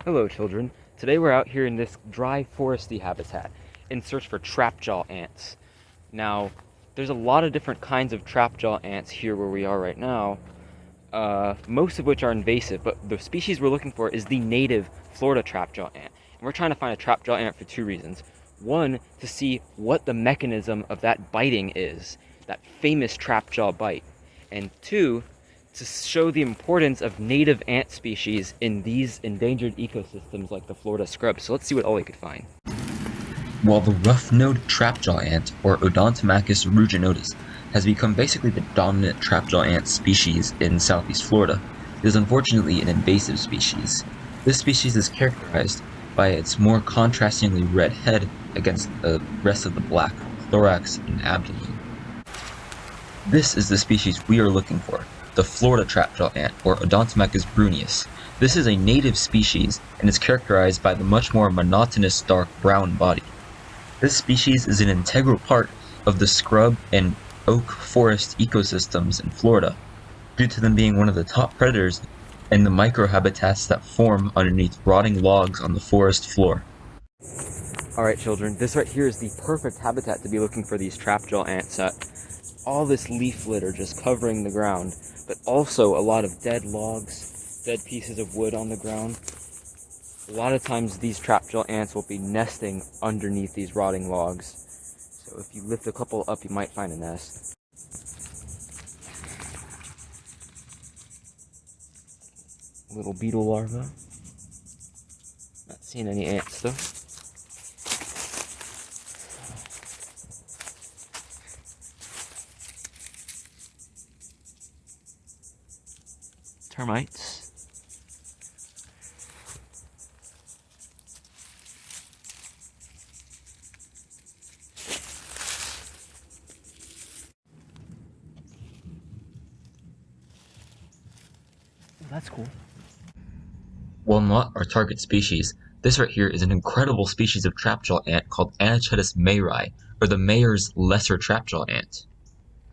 Hello children, today we're out here in this dry foresty habitat in search for trapjaw ants. Now, there's a lot of different kinds of trapjaw ants here where we are right now, most of which are invasive, but the species we're looking for is the native Florida trapjaw ant. And we're trying to find a trapjaw ant for two reasons. One, to see what the mechanism of that biting is, that famous trapjaw bite. And two, to show the importance of native ant species in these endangered ecosystems like the Florida scrub. So let's see what Ollie could find. While the rough-nosed trapjaw ant, or Odontomachus ruginosus, has become basically the dominant trapjaw ant species in southeast Florida, it is unfortunately an invasive species. This species is characterized by its more contrastingly red head against the rest of the black thorax and abdomen. This is the species we are looking for, the Florida trapjaw ant, or Odontomachus bruneus. This is a native species and is characterized by the much more monotonous dark brown body. This species is an integral part of the scrub and oak forest ecosystems in Florida, due to them being one of the top predators and the microhabitats that form underneath rotting logs on the forest floor. Alright children, this right here is the perfect habitat to be looking for these trapjaw ants at. All this leaf litter just covering the ground, but also a lot of dead logs, dead pieces of wood on the ground. A lot of times these trapjaw ants will be nesting underneath these rotting logs. So if you lift a couple up, you might find a nest. Little beetle larva. Not seeing any ants though. Termites. Oh, that's cool. While not our target species, this right here is an incredible species of trapjaw ant called Anachetus mayri, or the mayor's lesser trapjaw ant.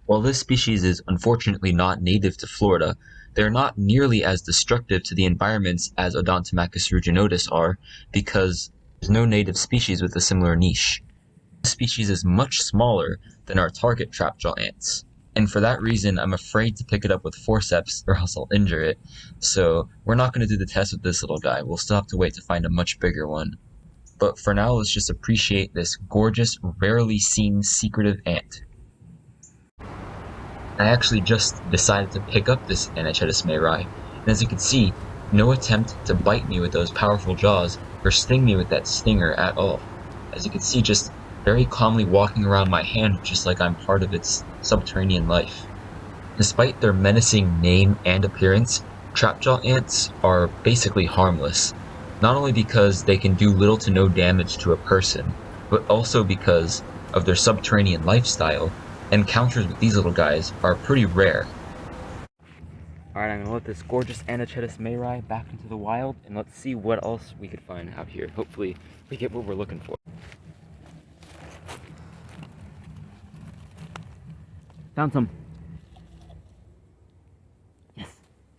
While this species is unfortunately not native to Florida, they are not nearly as destructive to the environments as Odontomachus ruginosus are, because there's no native species with a similar niche. This species is much smaller than our target trapjaw ants, and for that reason I'm afraid to pick it up with forceps or else I'll injure it, so we're not going to do the test with this little guy. We'll still have to wait to find a much bigger one. But for now, let's just appreciate this gorgeous, rarely seen secretive ant. I actually just decided to pick up this Anachetus mayri, and as you can see, no attempt to bite me with those powerful jaws or sting me with that stinger at all. As you can see, just very calmly walking around my hand just like I'm part of its subterranean life. Despite their menacing name and appearance, trapjaw ants are basically harmless, not only because they can do little to no damage to a person, but also because of their subterranean lifestyle. Encounters with these little guys are pretty rare. Alright, I'm gonna let this gorgeous Anachetus mayri back into the wild, and let's see what else we could find out here. Hopefully, we get what we're looking for. Found some.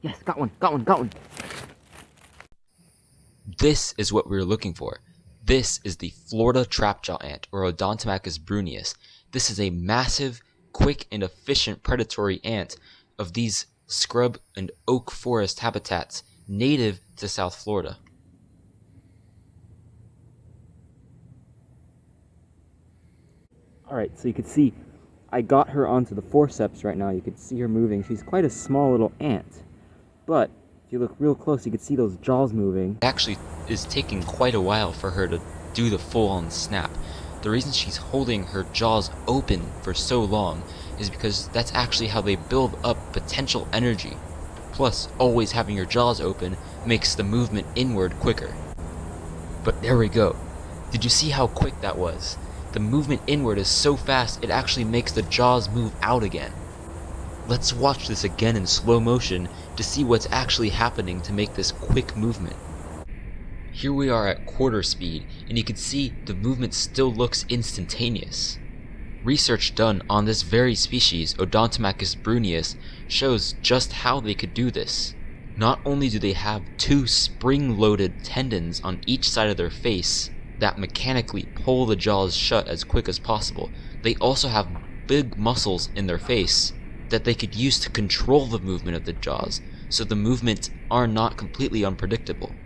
Yes, got one. This is what we were looking for. This is the Florida trapjaw ant, or Odontomachus bruneus. This is a massive, quick, and efficient predatory ant of these scrub and oak forest habitats native to South Florida. Alright, so you can see I got her onto the forceps right now. You can see her moving. She's quite a small little ant, but if you look real close, you can see those jaws moving. It actually is taking quite a while for her to do the full-on snap. The reason she's holding her jaws open for so long is because that's actually how they build up potential energy. Plus, always having your jaws open makes the movement inward quicker. But there we go. Did you see how quick that was? The movement inward is so fast it actually makes the jaws move out again. Let's watch this again in slow motion to see what's actually happening to make this quick movement. Here we are at quarter speed, and you can see the movement still looks instantaneous. Research done on this very species, Odontomachus bruneus, shows just how they could do this. Not only do they have two spring-loaded tendons on each side of their face that mechanically pull the jaws shut as quick as possible, they also have big muscles in their face that they could use to control the movement of the jaws, so the movements are not completely unpredictable.